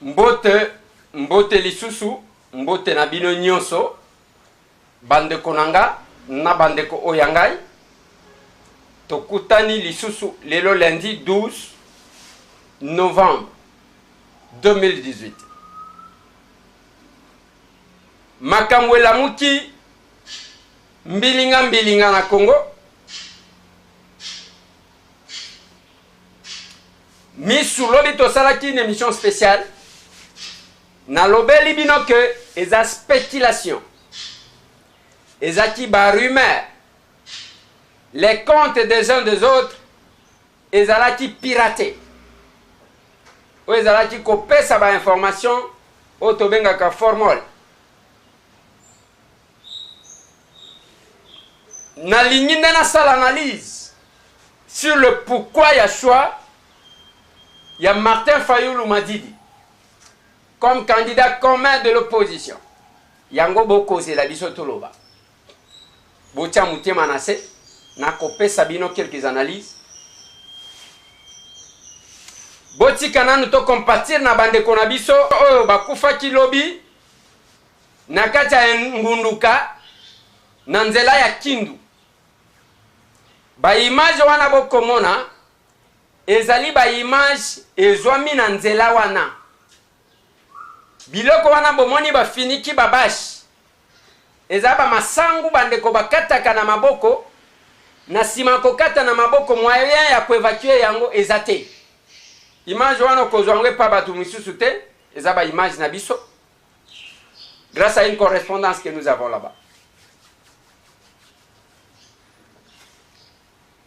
Mbote lisusu, mbote na bino nyonso, bande konanga, na bande ko oyangai, tokutani lisusu lelo lundi 12 novembre 2018. Makambo elamuki mbilinga na Congo. Misu lobi tosalaki une émission spéciale. Na lobeli bino que eza spéculation. Ezaki ba rumeur. Les comptes des uns des autres ezalaki piraté. O ezalaki kopesa ba information o tobengaka formol. Na ligne na sala analyse sur le pourquoi il y a choix. Il y a Martin Fayulu Madidi comme candidat commun de l'opposition. Yango boko c'est la biso toloba. Botia mutie manase na kopé sabino quelques analyses. Boti kananu to compatir na bande konabiso oyo bakufa kilobi na kati ya ngunduka na nzela ya Kindu. Ba image wana bokomona ezali ba image ezwami na nzela wana. Biloko wana bomoni ba finiki babashi. Ezaba masangu bandeko bakataka na maboko na sima kokata na maboko moyen ya kuevacuer yango ezate. Image wana kozwangwe pa batu misusu te, ezaba image na biso. Grâce à une correspondance que nous avons là-bas.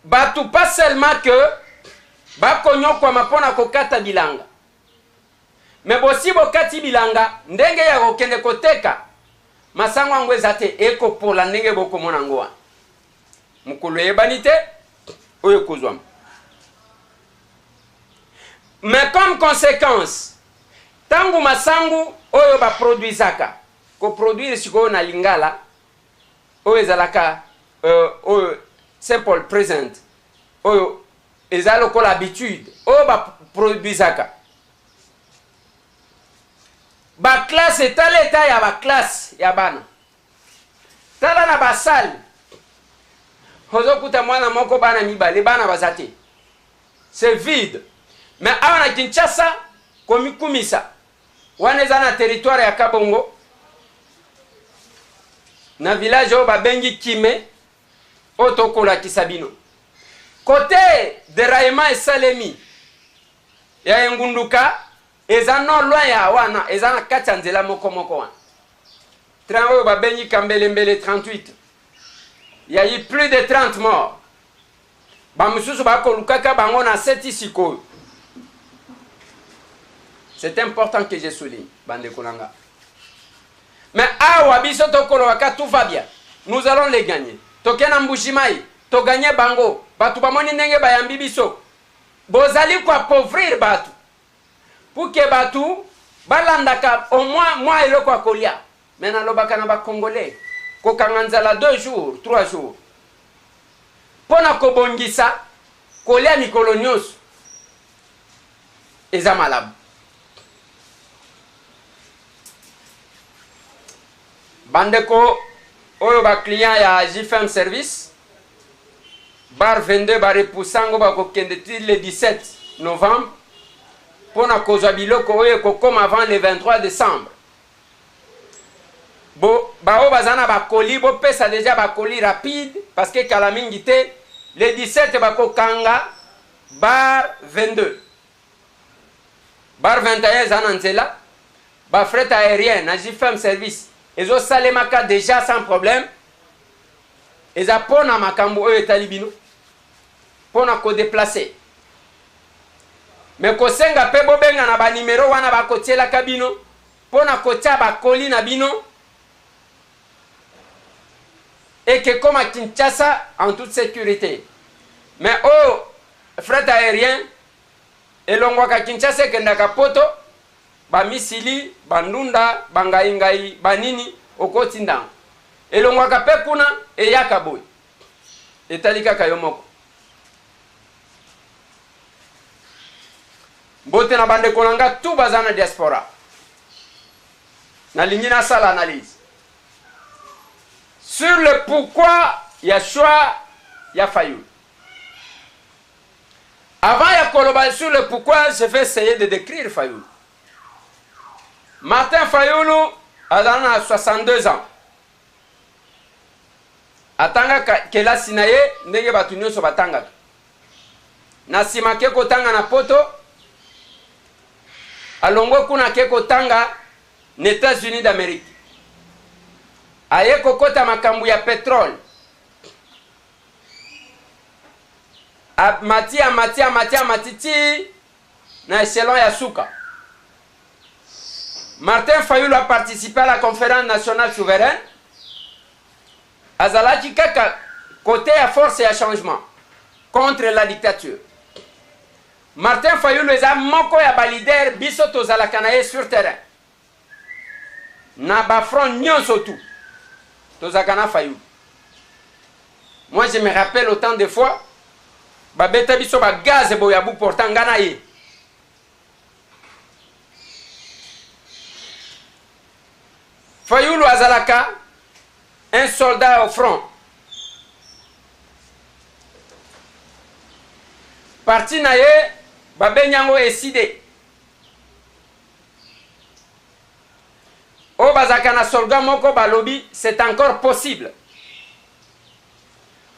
Batu pas seulement que bakonyo kwa mapona kokata bilanga. Mais bosi bokati bilanga ndenge ya kokende koteka masango angwe zate eko pola ndenge boko mona ngoa. Mukulu ebanite oyo kozwam. Mais comme conséquence tangu masangu oyo ba produisaka ko produire siko na lingala oyo zalaka oyo simple present oyo ezalo ko l'habitude oyo ba produisaka ba classe taleta ya ba classe ya bana tala na basali hozo kuta mwana moko bana mibale bana bazate c'est vide. Mais awa na Kinshasa komikumisa waneza na territoire ya Kabongo na village o babengi Kime otokola Kisabino côté de Raima et Salemi ya Ngunduka eza no loin ya wana eza na kati nzela moko wana train o babengi Kambelembele 38 il y a eu plus de 30 morts ba mususu bakolukaka bango na seti sikoyo. C'est important que je souligne, bande kolanga. Mais awa biso tokolo waka tout va bien. Nous allons les gagner. Tokena Mbushimai, to gagner bango. Batu bamoni ndenge bayambi biso. Bozali ko appauvrir batu. Pour que batu balandaka au moins moi eloko akolia. Mena lobaka na ba congolais. Ko kanganzala 2 jours, 3 jours. Pona ko bongisa kolia mikolo nyonso. Eza malabu. Bandeko oyo ba client ya JFM service bar 22 ba repoussango ba kokende le 17 novembre pona kozwa biloko oyo kokoma avant le 23 décembre. Bo ba o bazana ba colis bo pesa déjà ba colis rapide parce que kala mingi te le 17 ba kokanga bar 22 bar 21 zana nzela ba fret aérien na JFM service. Ezo salemaka déjà sans problème. Eza pona makambo oyo talibino. Pona ko déplacer. Mais ko senga pe bobenga na ba numéro wana ba kotiela kabino. Pona ko tia ba colis na bino. Et que comme à Kinshasa en toute sécurité. Mais oh fret aérien elongwa ka Kinshasa kendaka poto. Ba misili, bandunda, bangai banini, okotinda. Elongwa kape kuna, eyaka boy. Etalika kayomoko. bote na bande kolanga tout bazana diaspora na lingina ça l'analyse sur le pourquoi il y a choix il y a Fayoulou. Avant il y a koloba sur le pourquoi je vais essayer de décrire Fayoulou. Martin Fayoulou a 62 ans. Atanga kela sinaye ndenge batu nyonso batanga. Na sima ke kotanga na poto alongo kuna ke kotanga na États-Unis d'Amérique. Aye kokota makambu ya pétrole. Matiti na échelon ya suka. Martin Fayoulou a participé à la conférence nationale souveraine. Azalaki kaka côté à force et à changement contre la dictature. Martin Fayoulou eza moko ya ba leader biso tozalaka na ye sur terrain. Na ba front nyonso tout. Tozalaka na Fayoulou. Moi je me rappelle autant de fois ba beta biso ba gaz boyabu portant ngana ye. Fayoulou azalaka un soldat au front. Parti na ye, babenyango eside. O bazaka na soldat moko balobi, c'est encore possible.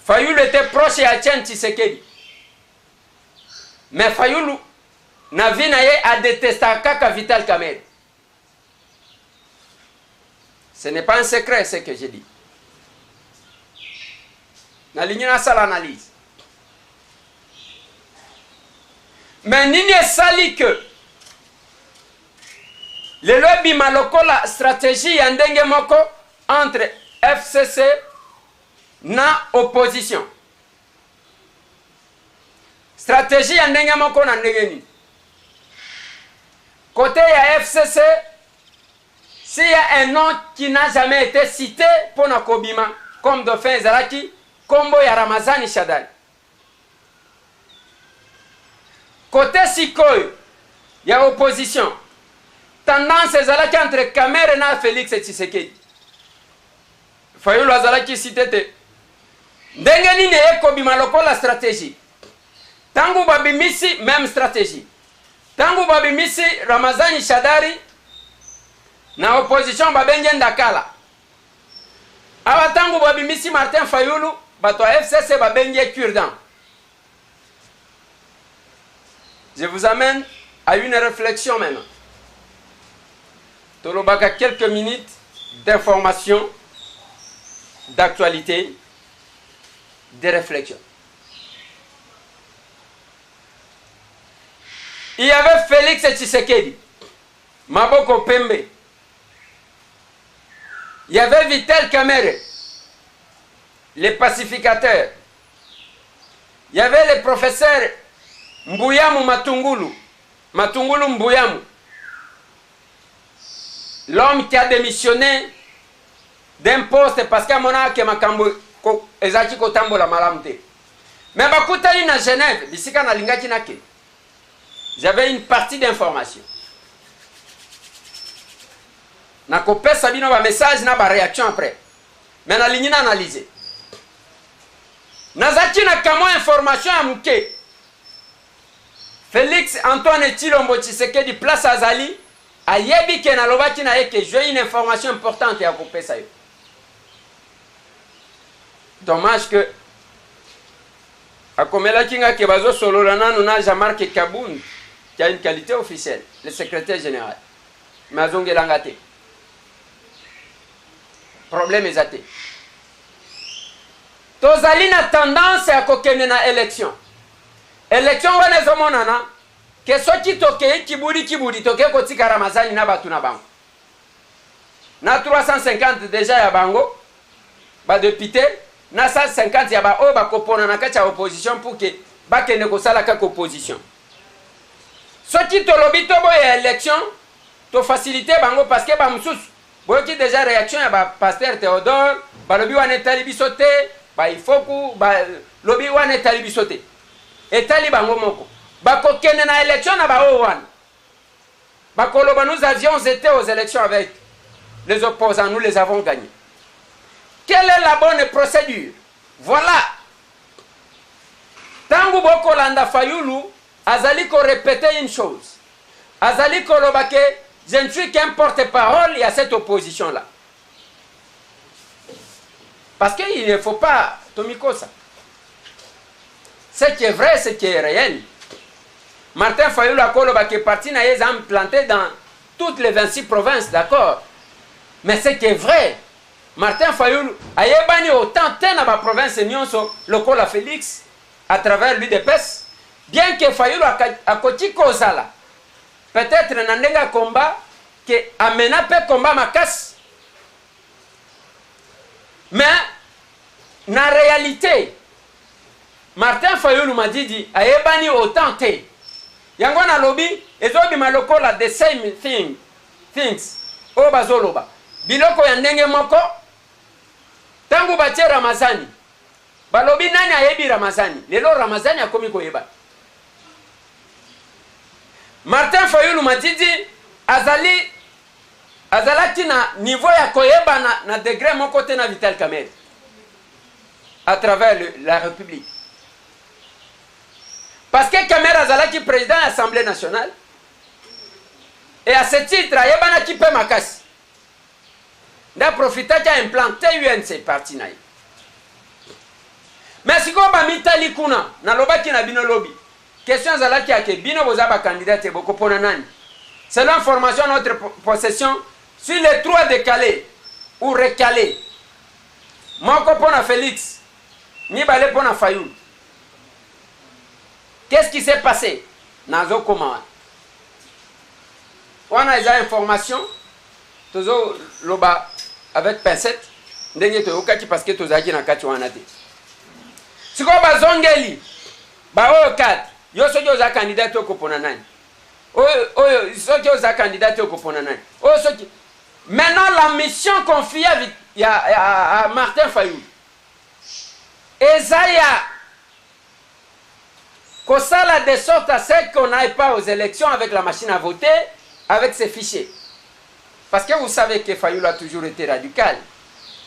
Fayoulou était proche à Etienne Tshisekedi. Mais Fayoulou na vi na ye a détesté kaka Vital Kamerhe. Ce n'est pas un secret ce que j'ai dit. Na lignina ça l'analyse. Mais nini sali que le lobby maloko la stratégie ya ndenge moko entre FCC na opposition. Stratégie ya ndenge moko na ndenge ni. Côté ya FCC, s'il y a un nom qui n'a jamais été cité pour Nakobima, comme Dauphin Zalaki, Kombo ya Ramazani Shadari. Côté Sikoy, il y a opposition. Tendance Zalaki entre Kamerhe et Félix Tshisekedi. Fayoulou Zalaki cité. Ndengeni ne Kobima loko la stratégie. Tangu babimisi, même stratégie. Tangu babimisi Ramazani Shadari, na opposition babenje ndakala. Awa tangu babimisi Martin Fayoulou, bato FCC babenje Kurdan. Je vous amène à une réflexion maintenant. Tolobaka quelques minutes d'information, d'actualité, de réflexion. Il y avait Félix Tshisekedi, Maboko Pembe. Il y avait Vital Kamerhe, les pacificateurs. Il y avait le professeur Mbuyamu Matungulu, Matungulu Mbuyamu, l'homme qui a démissionné d'un poste parce qu'à mon âge, Makambo ezaki kotambo la malamte. Mais bakutali na Genève, bisika na lingaki nake. J'avais une partie d'information. Na kopesa bino ba message na ba réaction après. Mais na ligne na analyser. Nazaki na kamo information à muke. Félix Antoine Tshilombo Tshisekedi place Azali ayebi ke na lobaki na yeke j'ai une information importante ya kopesa yo. Dommage que akomela kinga ke bazo sololana na Jean-Marc Kabound qui a une qualité officielle, le secrétaire général. Mais azongelanga te. Problème est athée. Tozali na tendance à kokene na élection. Élection wana zomonana ke soki toke kiburi toke kotika Ramazani na batu na bango. Na 350 déjà ya bango ba député na 150 ya ba o ba kopona na kati ya opposition pour que ba kene ko sala ka opposition. Soki tolobi to boye élection to faciliter bango parce que ba mususu boki déjà réaction ya ba pasteur Théodore ba lobi wana talibisote ba ifoku ba lobi wana talibisote etali bango moko bakokende na élection na bao wana bakoloba nous avions été aux élections avec les opposants, nous les avons gagnés. Quelle est la bonne procédure? Voilà. Tangu boko landa Fayulu azali ko répéter une chose. Azali ko lobake, je ne suis qu'un porte-parole, il y a cette opposition là. Parce qu'il ne faut pas Tomiko ça. Ce qui est vrai, ce qui est réel. Martin Fayulu a kolobake parti na yez implanté dans toutes les 26 provinces, d'accord. Mais ce qui est vrai, Martin Fayulu a yebani autant na ba province nyonso lokola Félix à travers l'UDPS, bien que Fayulu a koti kozala. Peut-être na ndenga combat que amena pe combat makas. Mais na réalité, Martin Fayulu m'a dit a yebani autant te. Yango na lobby ezobi malokola the same things. O bazoloba. Biloko ya ndenge moko tangu batie Ramazani balobi nani ayebi Ramazani lelo Ramazani akomi koyeba. Martin Fayulu matidi azalaki na niveau ya koyeba na degré moko te na Vital Kamerhe à travers la République. Parce que Kamerhe azalaki président de l'Assemblée nationale et à ce titre ayebana ki pe makasi nda profita qui a implanté UNC parti na ye. Mais si ko ba mitali kuna na lobaki na bino lobby question zalaki ake bino boza ba candidat boko pona nani. Selon information notre possession sur les 3 décalés ou recalés moko pona Félix ni balé pona Fayulu. Qu'est-ce qui s'est passé? Nazo koma on a des informations tozo loba avec pincette ndenge to okati parce que tozaki na kati wana te. Siko bazongeli ba oyo 4 yo soki oza candidat okopona nani oyo soki oza candidat okopona nani oyo soki. Maintenant la mission confiée à Martin Fayulu ezaya kosala de sorte à ce qu'on n'aille pas aux élections avec la machine à voter avec ses fichiers. Parce que vous savez que Fayulu a toujours été radical.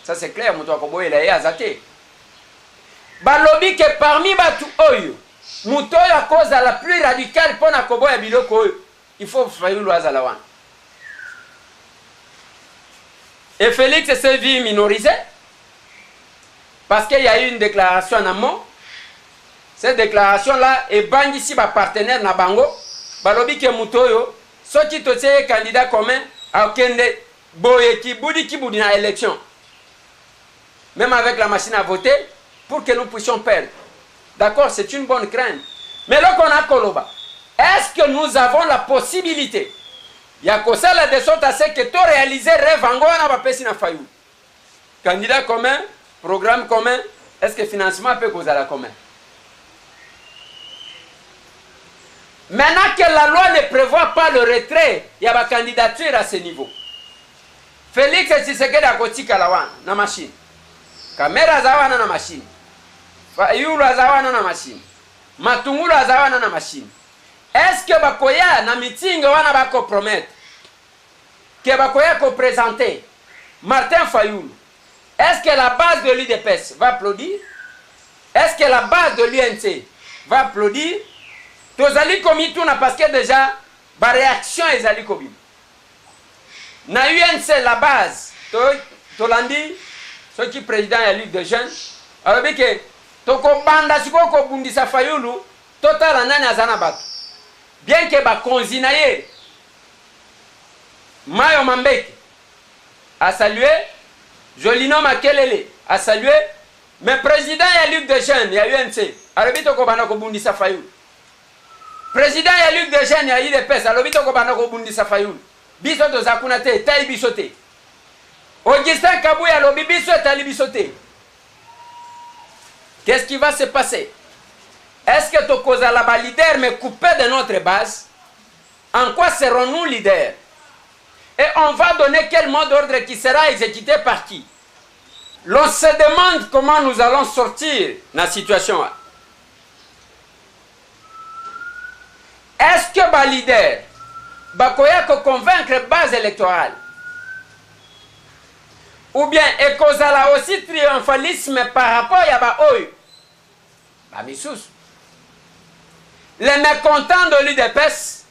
Ça c'est clair, Moutoua Koboye il a azaté. Balobi que parmi Batu Oyo, Moutoua à cause de la plus radicale pour Nakoboye Biloko, il faut Fayulu Azalawan. Et Félix s'est vu minorisé parce qu'il y a eu une déclaration en amont. Cette déclaration-là est banni ici par partenaire Nabango. Balobi que Moutoyo, ceux qui sont candidats communs, à Okende, Boye, Kiboudi na élection. Même avec la machine à voter, pour que nous puissions perdre. D'accord, c'est une bonne crainte. Mais là qu'on a Koloba, est-ce que nous avons la possibilité? Il y a que ça là de sorte à ce que tout réaliser rêve en Goana va passer dans Fayulu. Candidat commun, programme commun, est-ce que financement peut causer la commun? Maintenant que la loi ne prévoit pas le retrait, il y a ma candidature à ce niveau. Félix Tshisekedi akotika lawana na machine. Kamera zawana na machine. Fayulu zawana na machine. Matungulu zawana na machine. Est-ce que bakoya na meeting wana bako promettre que bakoya ko présenter Martin Fayulu? Est-ce que la base de l'UDPS va applaudir? Est-ce que la base de l'UNC va applaudir? Tozali komi tuna parce que déjà ba réaction ezali kobi. Na UNC la base tolandi ceux qui président ya Ligue des jeunes alors que toko banda siko ko bundisa Fayulu total nani azana bato. Bien que ba konzinaye Mayo Mambeki a salué, Jolino Makelele a salué, mais président ya Ligue des jeunes ya UNC alors toko banda ko bundisa Fayulu. Président ya Ligue des jeunes ya UDPS alobito ko bana ko bundisa Fayulu biso to zakuna te tai biso te Augustin Kabuya lobi biso tali biso te. Qu'est-ce qui va se passer? Est-ce que Tokoza la leader mais coupé de notre base? En quoi serons-nous leaders? Et on va donner quel mot d'ordre qui sera exécuté par qui? L'on se demande comment nous allons sortir de la situation. est-ce que ba leader bakoya ko convaincre base électorale ou bien ekozala aussi triomphalisme par rapport à ba oyo ba misusu les mécontents de l'UDPS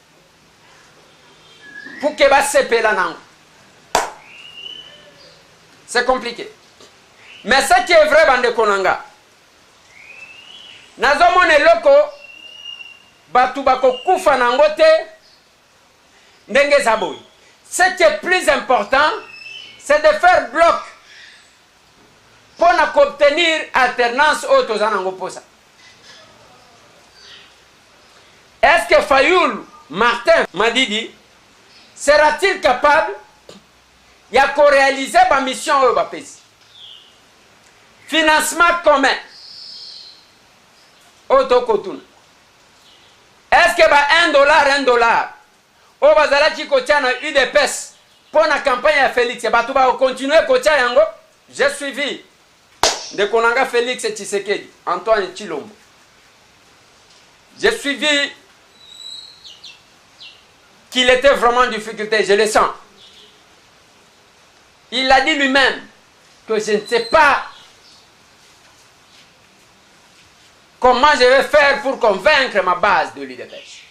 pour que ba sepela nango. C'est compliqué. Mais ce qui est vrai, bande konanga, nazomone loko batu bako kufa nango te ndenge zaboy. Ce qui est plus important, c'est de faire bloc pour obtenir alternance au tozanango posa. Est-ce que Fayoulou Martin Madidi sera-t-il capable de réaliser ma mission au Bapesi? Financement commun. Autokotun. Est-ce que $1, $1 au bazala qui contient UDPS pour la campagne à Félix, et tu vas continuer à coacher yango? J'ai suivi de Konanga Félix et Tshisekedi, Antoine Chilombo. J'ai suivi qu'il était vraiment en difficulté, je le sens. Il a dit lui-même que je ne sais pas comment je vais faire pour convaincre ma base de l'UDPS.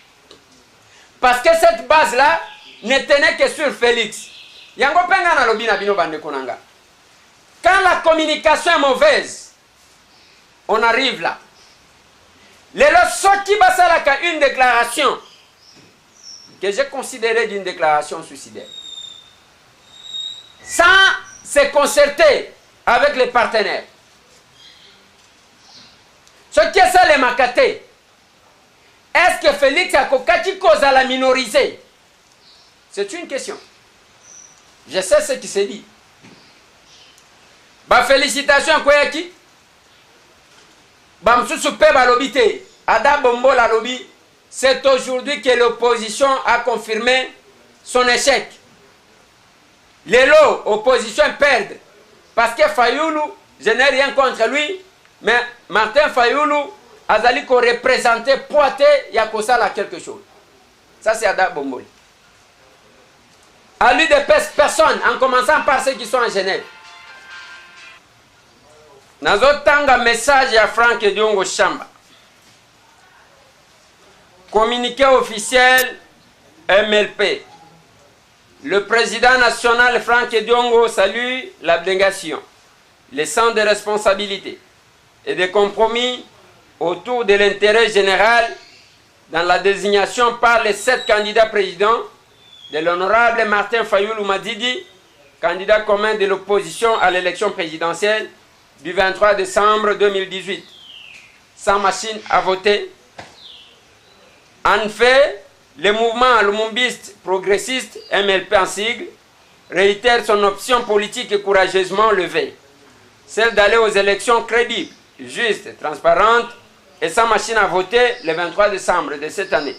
Parce que cette base-là ne tenait que sur Félix. Yango penga na lobi na bino bande konanga. Quand la communication est mauvaise, on arrive là. Les lorsqu'ils qui basalaka une déclaration que j'ai considérée d'une déclaration suicidaire, sans se concerter avec les partenaires. Ce qui est ça les makaté. Est-ce que Félix a kokati cause à la minoriser? C'est une question. Je sais ce qui s'est dit. Bah félicitations quoi qui? Bah m'soussou pe balobité. Ada Bombo la lobby. C'est aujourd'hui que l'opposition a confirmé son échec. Les lots, opposition perdent. Parce que Fayoulou, je n'ai rien contre lui, mais Martin Fayoulou a dit qu'on représentait Poité, il y a quelque chose. Ça, c'est Ada Bomboli. À lui de personne, en commençant par ceux qui sont en Genève. Nazotanga message à Franck Diongo Chamba. Communiqué officiel MLP. Le président national Franck Diongo salue l'abnégation, le sens de responsabilité et de compromis autour de l'intérêt général dans la désignation par les 7 candidats présidents de l'honorable Martin Fayoulou Madidi, candidat commun de l'opposition à l'élection présidentielle du 23 décembre 2018, sans machine à voter. En fait, le mouvement lumumbiste progressiste, MLP en sigle, réitère son option politique courageusement levée, celle d'aller aux élections crédibles, justes, transparentes et sans machine à voter le 23 décembre de cette année.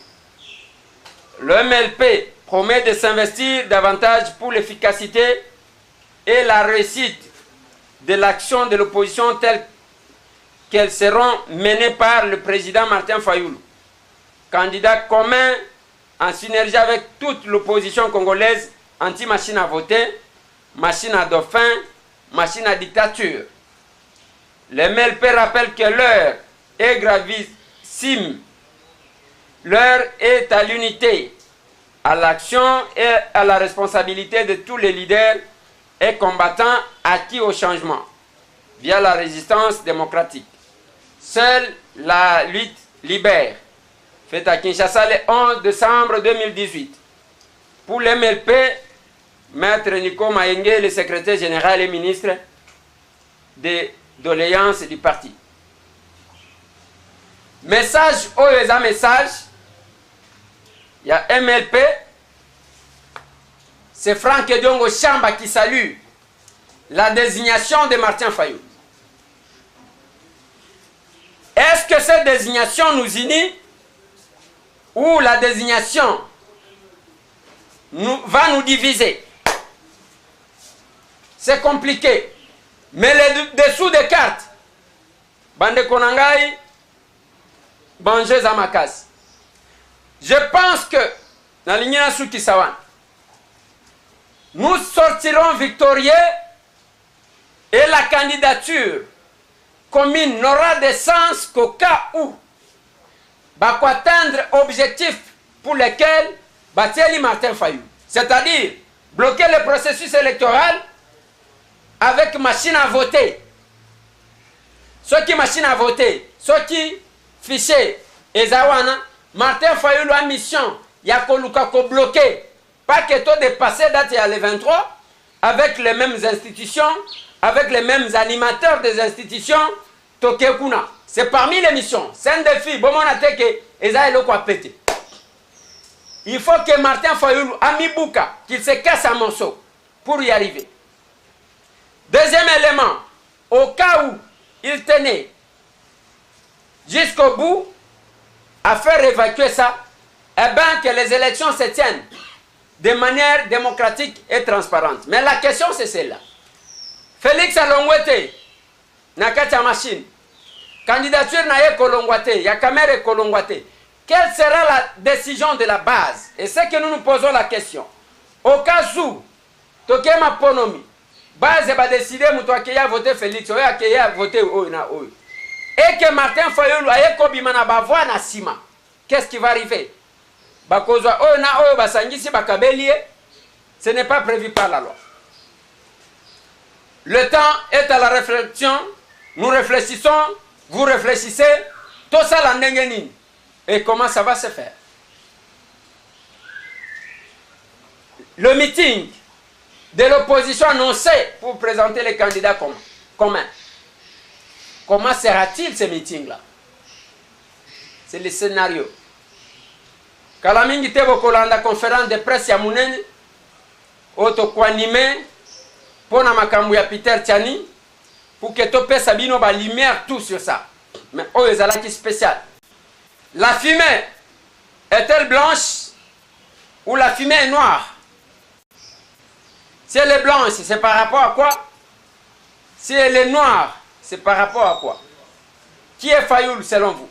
Le MLP promet de s'investir davantage pour l'efficacité et la réussite de l'action de l'opposition telle qu'elles seront menées par le président Martin Fayoulou, candidat commun en synergie avec toute l'opposition congolaise anti-machine à voter, machine à dauphin, machine à dictature. Le MLP rappelle que l'heure est gravissime. L'heure est à l'unité, à l'action et à la responsabilité de tous les leaders et combattants acquis au changement via la résistance démocratique. Seule la lutte libère. Fait à Kinshasa le 11 décembre 2018. Pour l'MLP, Maître Nico Mayengue, le secrétaire général et ministre des doléances du parti. Message, un message, il y a MLP, c'est Franck Diongo Chamba qui salue la désignation de Martin Fayoulou. Est-ce que cette désignation nous unit ou la désignation va nous diviser? C'est compliqué. Mais les dessous des cartes, Bande Konangai, Banjez Amakas. Je pense que dans l'Union Soukisawan, nous sortirons victorieux et la candidature commune n'aura de sens qu'au cas où pour atteindre objectif pour lesquels Batieli Martin Fayulu, c'est-à-dire bloquer le processus électoral avec machine à voter. Ceux qui machine à voter, ceux qui fichier Ezawana, Martin Fayulu a mission, il y a qu'on bloquer, pas que tout dépasser date à le 23, avec les mêmes institutions, avec les mêmes animateurs des institutions, Tokekuna. C'est parmi les missions. C'est un défi. Bon, on a dit que Ezaïlo quoi péter. Il faut que Martin Fayulu, Amibouka, qu'il se casse un morceau pour y arriver. Deuxième élément, au cas où il tenait jusqu'au bout à faire évacuer ça, eh bien que les élections se tiennent de manière démocratique et transparente. Mais la question c'est celle-là. Félix Alongwete, Nakata Machine, candidature Naye Kolongwate, Yakamere Kolongwate. Quelle sera la décision de la base? Et c'est que nous nous posons la question. Au cas où, Tokema Ponomi, base va décider qu'il a voté Félix, qu'il a voté Oina. Et que Martin Fayulu a Kobimana Bavoa na Sima. Qu'est-ce qui va arriver? Bakozwa Oina Oyo Basangisi Bakabelie, ce n'est pas prévu par la loi. Le temps est à la réflexion. Nous réfléchissons, vous réfléchissez. Tout ça la nengenine. Et comment ça va se faire? Le meeting de l'opposition annoncé pour présenter les candidats communs. Comment sera-t-il ce meeting-là? C'est le scénario. Kalamingi Tebo Kolanda conférence de presse ya Munene, auto animé pour na makambu ya Peter Tchani, pour que topé Sabino ba lumière tout sur ça. Mais oh ezalaki spécial. La fumée est-elle blanche ou la fumée est noire? Si elle est blanche, c'est par rapport à quoi? Si elle est noire, c'est par rapport à quoi? Qui est Fayulu selon vous?